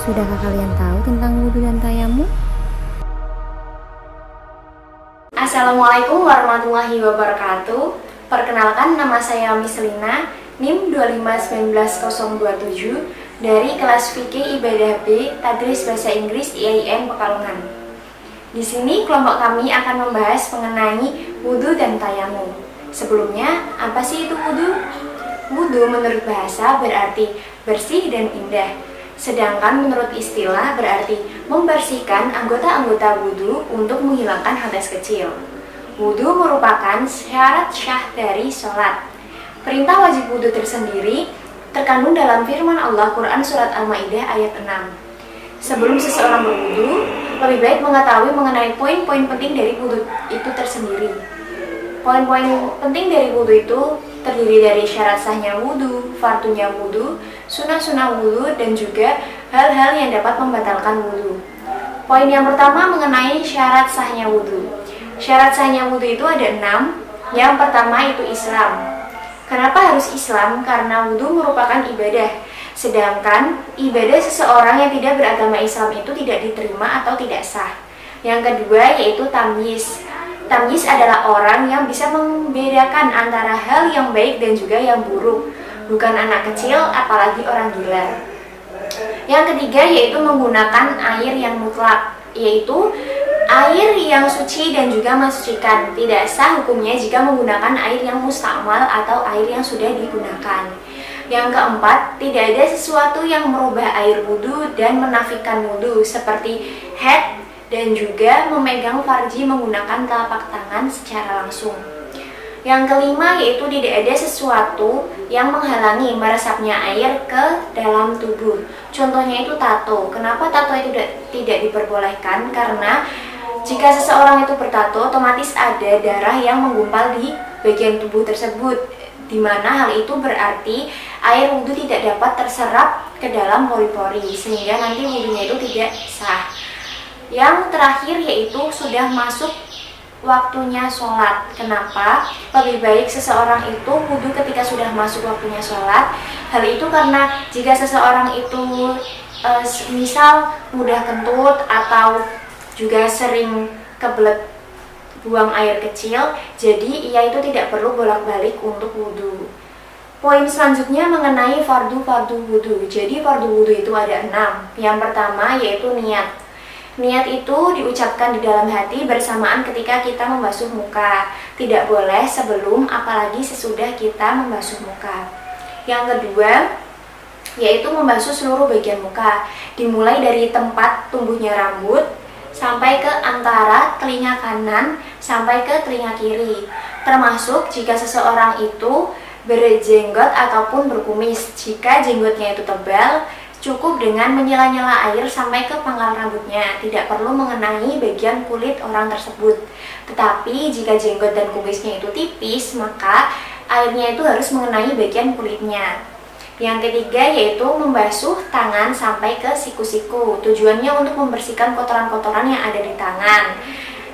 Sudahkah kalian tahu tentang wudhu dan tayammum? Assalamualaikum warahmatullahi wabarakatuh. Perkenalkan, nama saya Miss Lina, NIM 2519027 dari kelas Fikih Ibadah B, Tadris Bahasa Inggris IAIN Pekalongan. Di sini kelompok kami akan membahas mengenai wudhu dan tayammum. Sebelumnya, apa sih itu wudhu? Wudhu menurut bahasa berarti bersih dan indah. Sedangkan menurut istilah berarti membersihkan anggota-anggota wudhu untuk menghilangkan hadas kecil. Wudhu merupakan syarat syah dari sholat. Perintah wajib wudhu tersendiri terkandung dalam firman Allah Quran Surat Al-Ma'idah ayat 6. Sebelum seseorang berwudhu, lebih baik mengetahui mengenai poin-poin penting dari wudhu itu tersendiri. Poin-poin penting dari wudhu itu terdiri dari syarat sahnya wudhu, fardunya wudhu, sunah-sunah wudhu, dan juga hal-hal yang dapat membatalkan wudhu. Poin yang pertama mengenai syarat sahnya wudhu. Syarat sahnya wudhu itu ada 6. Yang pertama itu Islam. Kenapa harus Islam? Karena wudhu merupakan ibadah. Sedangkan ibadah seseorang yang tidak beragama Islam itu tidak diterima atau tidak sah. Yang kedua yaitu tamyiz. Tamyiz adalah orang yang bisa membedakan antara hal yang baik dan juga yang buruk. Bukan anak kecil, apalagi orang gila. Yang ketiga yaitu menggunakan air yang mutlak, yaitu air yang suci dan juga mensucikan. Tidak sah hukumnya jika menggunakan air yang mustakmal atau air yang sudah digunakan. Yang keempat, tidak ada sesuatu yang merubah air wudhu dan menafikan wudhu, seperti haid dan juga memegang farji menggunakan telapak tangan secara langsung. Yang kelima yaitu tidak ada sesuatu yang menghalangi meresapnya air ke dalam tubuh. Contohnya itu tato. Kenapa tato itu tidak diperbolehkan? Karena jika seseorang itu bertato, otomatis ada darah yang menggumpal di bagian tubuh tersebut, di mana hal itu berarti air wudhu tidak dapat terserap ke dalam pori-pori, sehingga nanti wudhunya itu tidak sah. Yang terakhir yaitu sudah masuk waktunya sholat. Kenapa? Lebih baik seseorang itu wudhu ketika sudah masuk waktunya sholat. Hal itu karena jika seseorang itu misal mudah kentut atau juga sering kebelet buang air kecil, jadi ia itu tidak perlu bolak-balik untuk wudhu. Poin selanjutnya mengenai fardu-fardu wudhu. Jadi fardu wudhu itu ada 6. Yang pertama yaitu niat. Niat itu diucapkan di dalam hati bersamaan ketika kita membasuh muka. Tidak boleh sebelum apalagi sesudah kita membasuh muka. Yang kedua yaitu membasuh seluruh bagian muka, dimulai dari tempat tumbuhnya rambut sampai ke antara telinga kanan sampai ke telinga kiri. Termasuk jika seseorang itu berjenggot ataupun berkumis. Jika jenggotnya itu tebal, cukup dengan menyela-nyela air sampai ke pangkal rambutnya, tidak perlu mengenai bagian kulit orang tersebut. Tetapi jika jenggot dan kumisnya itu tipis, maka airnya itu harus mengenai bagian kulitnya. Yang ketiga yaitu membasuh tangan sampai ke siku-siku. Tujuannya untuk membersihkan kotoran-kotoran yang ada di tangan.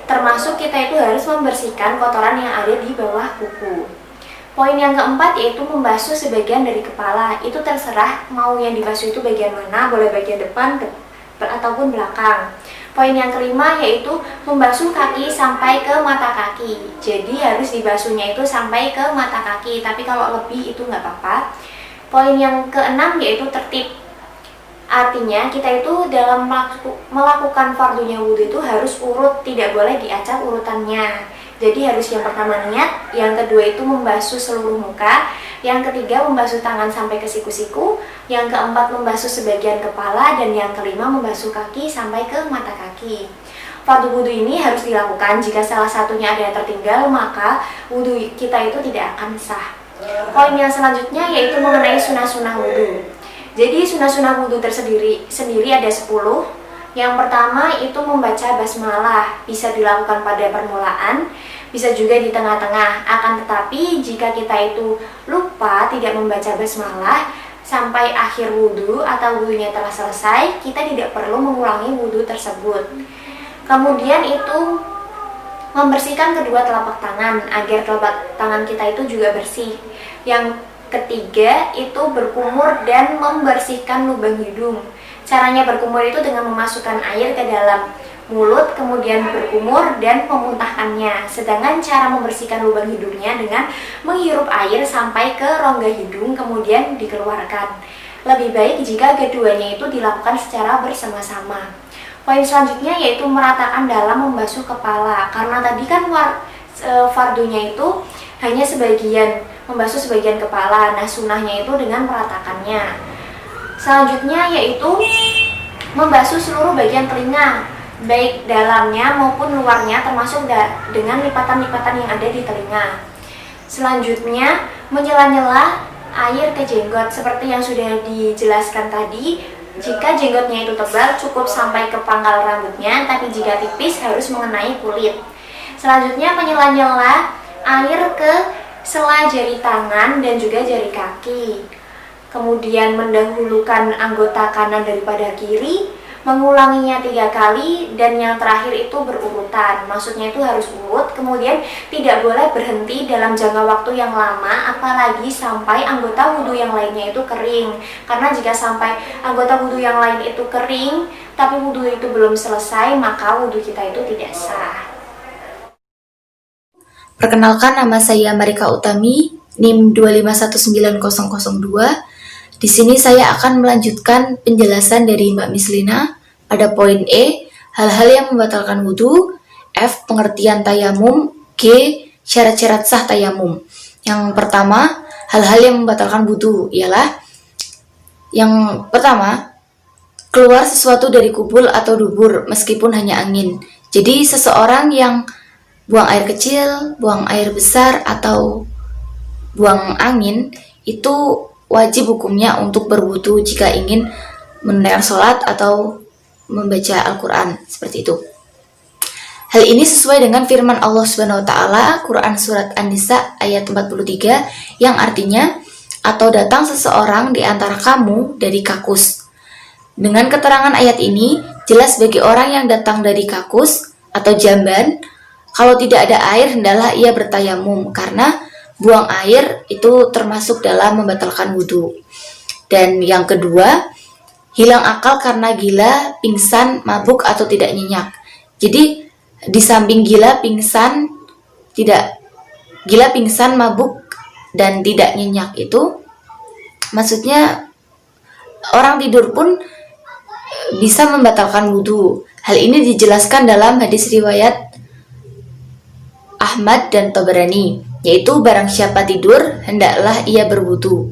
Termasuk kita itu harus membersihkan kotoran yang ada di bawah kuku. Poin yang keempat yaitu membasuh sebagian dari kepala. Itu terserah mau yang dibasuh itu bagian mana, boleh bagian depan ataupun belakang. Poin yang kelima yaitu membasuh kaki sampai ke mata kaki. Jadi harus dibasuhnya itu sampai ke mata kaki, tapi kalau lebih itu nggak apa-apa. Poin yang keenam yaitu tertib. Artinya kita itu dalam melakukan fardunya wudhu itu harus urut, tidak boleh diacak urutannya. Jadi harus yang pertama niat, yang kedua itu membasuh seluruh muka, yang ketiga membasuh tangan sampai ke siku-siku, yang keempat membasuh sebagian kepala, dan yang kelima membasuh kaki sampai ke mata kaki. Fardu wudhu ini harus dilakukan. Jika salah satunya ada yang tertinggal, maka wudhu kita itu tidak akan sah. Poin yang selanjutnya yaitu mengenai sunah-sunah wudhu. Jadi sunah-sunah wudhu sendiri ada 10. Yang pertama itu membaca basmalah, bisa dilakukan pada permulaan, bisa juga di tengah-tengah. Akan tetapi jika kita itu lupa tidak membaca basmalah sampai akhir wudhu atau wudhunya telah selesai, kita tidak perlu mengulangi wudhu tersebut. Kemudian itu membersihkan kedua telapak tangan agar telapak tangan kita itu juga bersih. Yang ketiga itu berkumur dan membersihkan lubang hidung. Caranya berkumur itu dengan memasukkan air ke dalam mulut, kemudian berkumur dan memuntahkannya. Sedangkan cara membersihkan lubang hidungnya dengan menghirup air sampai ke rongga hidung, kemudian dikeluarkan. Lebih baik jika keduanya itu dilakukan secara bersama-sama. Poin selanjutnya yaitu meratakan dalam membasuh kepala. Karena tadi kan fardunya itu hanya sebagian, membasuh sebagian kepala. Nah, sunnahnya itu dengan meratakannya. Selanjutnya yaitu membasuh seluruh bagian telinga, baik dalamnya maupun luarnya, termasuk dengan lipatan-lipatan yang ada di telinga. Selanjutnya, menyela-nyela air ke jenggot seperti yang sudah dijelaskan tadi. Jika jenggotnya itu tebal, cukup sampai ke pangkal rambutnya, tapi jika tipis harus mengenai kulit. Selanjutnya, menyela-nyela air ke sela jari tangan dan juga jari kaki. Kemudian mendahulukan anggota kanan daripada kiri, mengulanginya 3 kali, dan yang terakhir itu berurutan. Maksudnya itu harus urut, kemudian tidak boleh berhenti dalam jangka waktu yang lama, apalagi sampai anggota wudhu yang lainnya itu kering. Karena jika sampai anggota wudhu yang lain itu kering, tapi wudhu itu belum selesai, maka wudhu kita itu tidak sah. Perkenalkan, nama saya Marika Utami, NIM 2519002. Di sini saya akan melanjutkan penjelasan dari Mbak Mislina pada poin E, hal-hal yang membatalkan wudhu, F, pengertian tayamum, G, syarat-syarat sah tayamum. Yang pertama, hal-hal yang membatalkan wudhu ialah yang pertama, keluar sesuatu dari kubul atau dubur meskipun hanya angin. Jadi seseorang yang buang air kecil, buang air besar, atau buang angin itu wajib hukumnya untuk berwudu jika ingin menunaikan sholat atau membaca Al-Quran, seperti itu. Hal ini sesuai dengan firman Allah Subhanahu wa taala, Quran surat An-Nisa ayat 43, yang artinya, atau datang seseorang di antara kamu dari kakus. Dengan keterangan ayat ini, jelas bagi orang yang datang dari kakus atau jamban, kalau tidak ada air hendaklah ia bertayamum, karena buang air itu termasuk dalam membatalkan wudhu. Dan yang kedua, hilang akal karena gila, pingsan, mabuk, atau tidak nyenyak. Jadi di samping gila, pingsan, mabuk, dan tidak nyenyak itu maksudnya orang tidur pun bisa membatalkan wudhu. Hal ini dijelaskan dalam hadis riwayat Ahmad dan Tabarani, yaitu barang siapa tidur, hendaklah ia berwudu.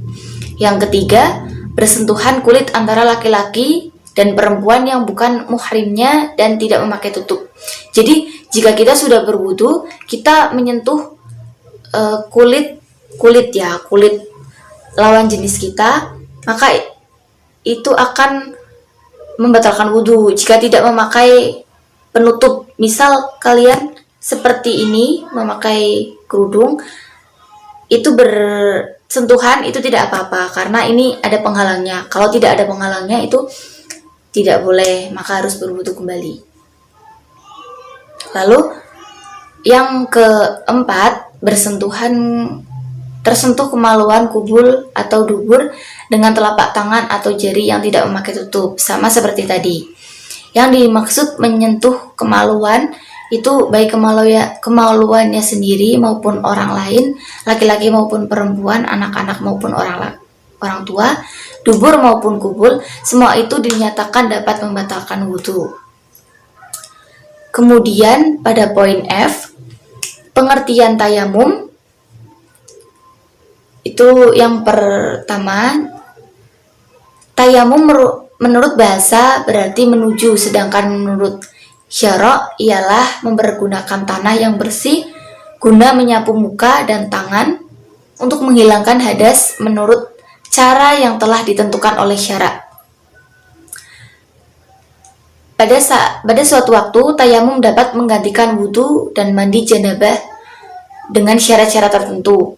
Yang ketiga, bersentuhan kulit antara laki-laki dan perempuan yang bukan muhrimnya dan tidak memakai tutup. Jadi, jika kita sudah berwudu, kita menyentuh kulit lawan jenis kita, maka itu akan membatalkan wudu. Jika tidak memakai penutup, misal kalian seperti ini memakai kerudung, itu bersentuhan itu tidak apa-apa karena ini ada penghalangnya. Kalau tidak ada penghalangnya itu tidak boleh, maka harus berwudu kembali. Lalu yang keempat, tersentuh kemaluan kubul atau dubur dengan telapak tangan atau jari yang tidak memakai tutup, sama seperti tadi. Yang dimaksud menyentuh kemaluan itu baik kemaluannya sendiri maupun orang lain, laki-laki maupun perempuan, anak-anak maupun orang tua, dubur maupun kubul, semua itu dinyatakan dapat membatalkan wudhu. Kemudian pada poin F, pengertian tayamum, itu yang pertama, tayamum menurut bahasa berarti menuju, sedangkan menurut syara' ialah mempergunakan tanah yang bersih guna menyapu muka dan tangan untuk menghilangkan hadas menurut cara yang telah ditentukan oleh syara'. Pada suatu waktu, tayamum dapat menggantikan wudhu dan mandi janabah dengan syarat-syarat tertentu.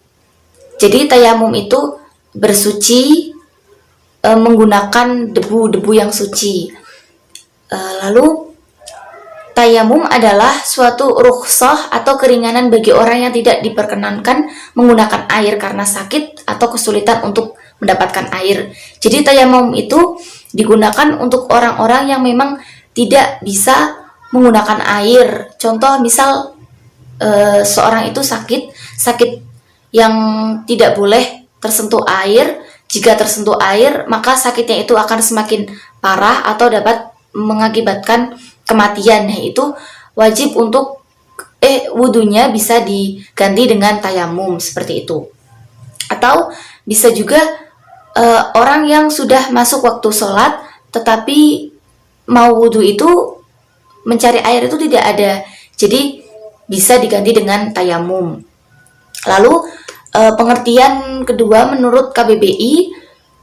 Jadi tayamum itu bersuci menggunakan debu yang suci. Lalu tayamum adalah suatu rukhsah atau keringanan bagi orang yang tidak diperkenankan menggunakan air karena sakit atau kesulitan untuk mendapatkan air. Jadi tayamum itu digunakan untuk orang-orang yang memang tidak bisa menggunakan air. Contoh misal seorang itu sakit yang tidak boleh tersentuh air. Jika tersentuh air, maka sakitnya itu akan semakin parah atau dapat mengakibatkan kematian. Nah, itu wajib untuk wudunya bisa diganti dengan tayamum seperti itu. Atau bisa juga orang yang sudah masuk waktu sholat tetapi mau wudu itu mencari air itu tidak ada, jadi bisa diganti dengan tayamum. Lalu pengertian kedua menurut KBBI,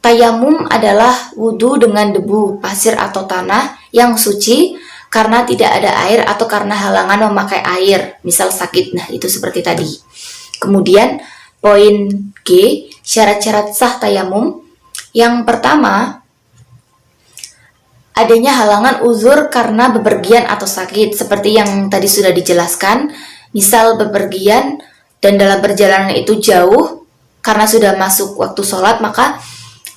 tayamum adalah wudu dengan debu, pasir atau tanah yang suci karena tidak ada air atau karena halangan memakai air, misal sakit. Nah, itu seperti tadi. Kemudian poin G, syarat-syarat sah tayamum. Yang pertama, adanya halangan uzur karena bepergian atau sakit, seperti yang tadi sudah dijelaskan. Misal bepergian dan dalam perjalanan itu jauh, karena sudah masuk waktu sholat, maka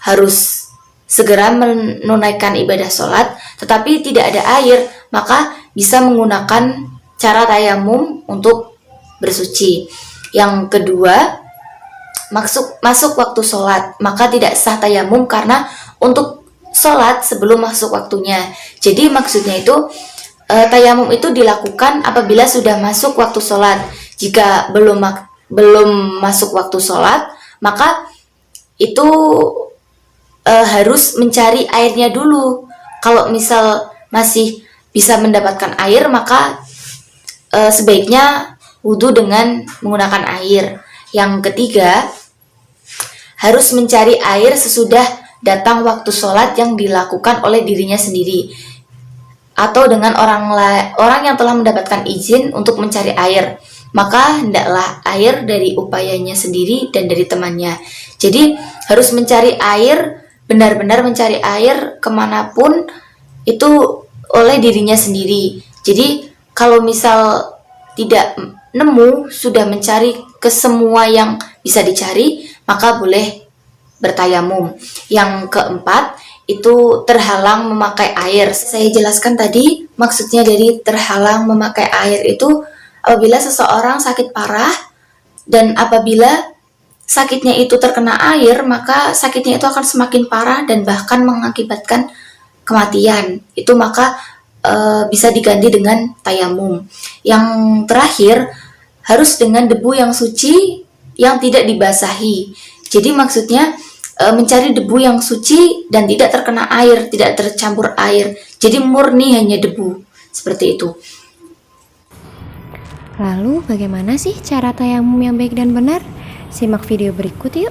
harus segera menunaikan ibadah sholat, tetapi tidak ada air, maka bisa menggunakan cara tayamum untuk bersuci. Yang kedua, masuk waktu sholat, maka tidak sah tayamum karena untuk sholat sebelum masuk waktunya. Jadi maksudnya itu tayamum itu dilakukan apabila sudah masuk waktu sholat. Jika belum masuk waktu sholat, maka itu harus mencari airnya dulu. Kalau misal masih bisa mendapatkan air, maka sebaiknya wudu dengan menggunakan air. Yang ketiga, harus mencari air sesudah datang waktu sholat yang dilakukan oleh dirinya sendiri, atau dengan orang yang telah mendapatkan izin untuk mencari air, maka hendaklah air dari upayanya sendiri dan dari temannya. Jadi harus mencari air, benar-benar mencari air kemanapun itu oleh dirinya sendiri. Jadi kalau misal tidak nemu, sudah mencari ke semua yang bisa dicari, maka boleh bertayamum. Yang keempat, itu terhalang memakai air. Saya jelaskan tadi, maksudnya dari terhalang memakai air itu apabila seseorang sakit parah, dan apabila sakitnya itu terkena air, maka sakitnya itu akan semakin parah dan bahkan mengakibatkan kematian. Itu maka bisa diganti dengan tayamum. Yang terakhir, harus dengan debu yang suci yang tidak dibasahi. Jadi maksudnya mencari debu yang suci dan tidak terkena air, tidak tercampur air. Jadi murni hanya debu. Seperti itu. Lalu bagaimana sih cara tayamum yang baik dan benar? Simak video berikut yuk.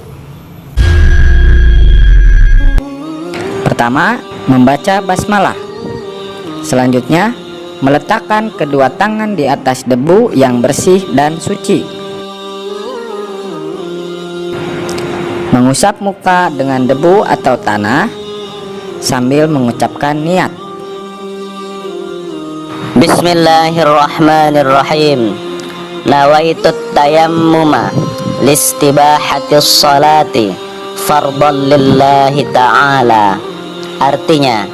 Pertama, membaca basmalah. Selanjutnya, meletakkan kedua tangan di atas debu yang bersih dan suci. Mengusap muka dengan debu atau tanah sambil mengucapkan niat. Bismillahirrahmanirrahim. Nawaitut tayammuma listibahatis salati fardhan lillahi ta'ala. Artinya,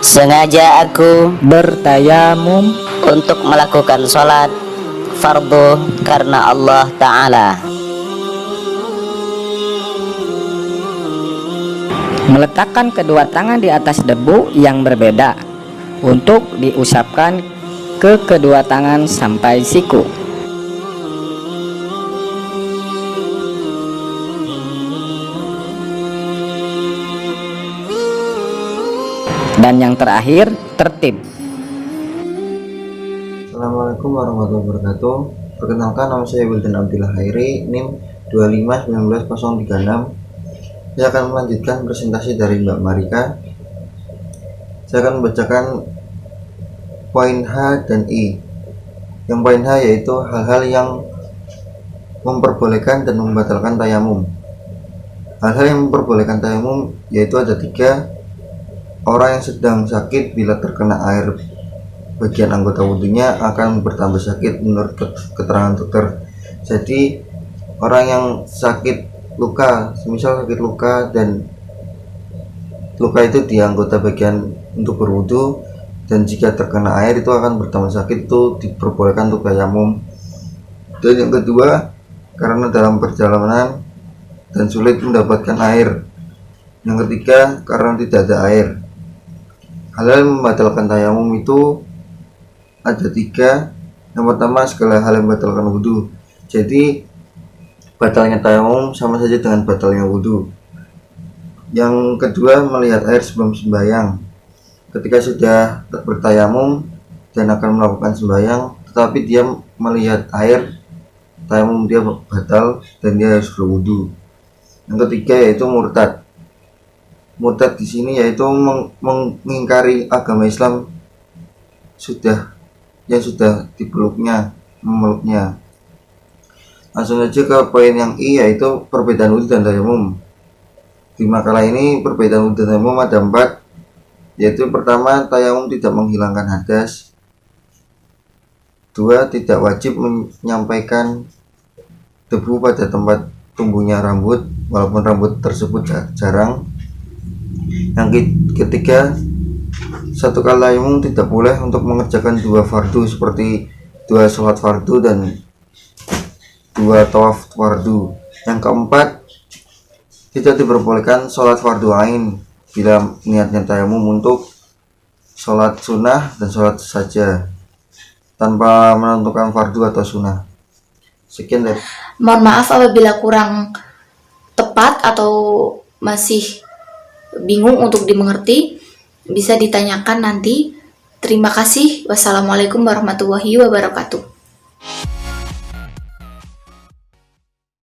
sengaja aku Bertayamum untuk melakukan salat fardu karena Allah Ta'ala. meletakkan kedua tangan di atas debu yang berbeda untuk diusapkan ke kedua tangan sampai siku. Dan yang terakhir, tertib. Assalamualaikum warahmatullahi wabarakatuh. Perkenalkan, nama saya Wildan Abdillah Hairi, NIM 2519036. Saya akan melanjutkan presentasi dari Mbak Marika. Saya akan membacakan poin H dan I. Yang poin H yaitu hal-hal yang memperbolehkan dan membatalkan tayamum. Hal-hal yang memperbolehkan tayamum yaitu ada 3. Orang yang sedang sakit bila terkena air bagian anggota wudhunya akan bertambah sakit menurut keterangan dokter. Jadi orang yang sakit luka, semisal sakit luka dan luka itu di anggota bagian untuk berwudu, dan jika terkena air itu akan bertambah sakit, itu diperbolehkan untuk tayamum. Dan yang kedua, karena dalam perjalanan dan sulit mendapatkan air. Yang ketiga, karena tidak ada air. Hal yang membatalkan tayamum itu ada 3. Yang pertama, segala hal yang membatalkan wudhu. Jadi batalnya tayamum sama saja dengan batalnya wudhu. Yang kedua, melihat air sebelum sembahyang. Ketika sudah bertayamum dan akan melakukan sembahyang, tetapi dia melihat air, tayamum dia batal dan dia harus berwudhu. Yang ketiga yaitu murtad. Murtad di sini yaitu mengingkari agama Islam yang sudah memeluknya. Langsung saja ke poin yang I, yaitu perbedaan wudhu dan tayamum. Di makalah ini perbedaan wudhu dan tayamum ada 4, yaitu pertama, tayamum tidak menghilangkan hadas. 2, tidak wajib menyampaikan debu pada tempat tumbuhnya rambut, walaupun rambut tersebut jarang. Yang ketiga, satu kali tayamum tidak boleh untuk mengerjakan 2 fardu, seperti 2 sholat fardu dan 2 tawaf fardu. Yang keempat, tidak diperbolehkan sholat fardu ain bila niatnya tayamum untuk sholat sunnah dan sholat saja, tanpa menentukan fardu atau sunnah. Sekian dari. Mohon maaf apabila kurang tepat atau masih bingung untuk dimengerti, bisa ditanyakan nanti. Terima kasih. Wassalamualaikum warahmatullahi wabarakatuh.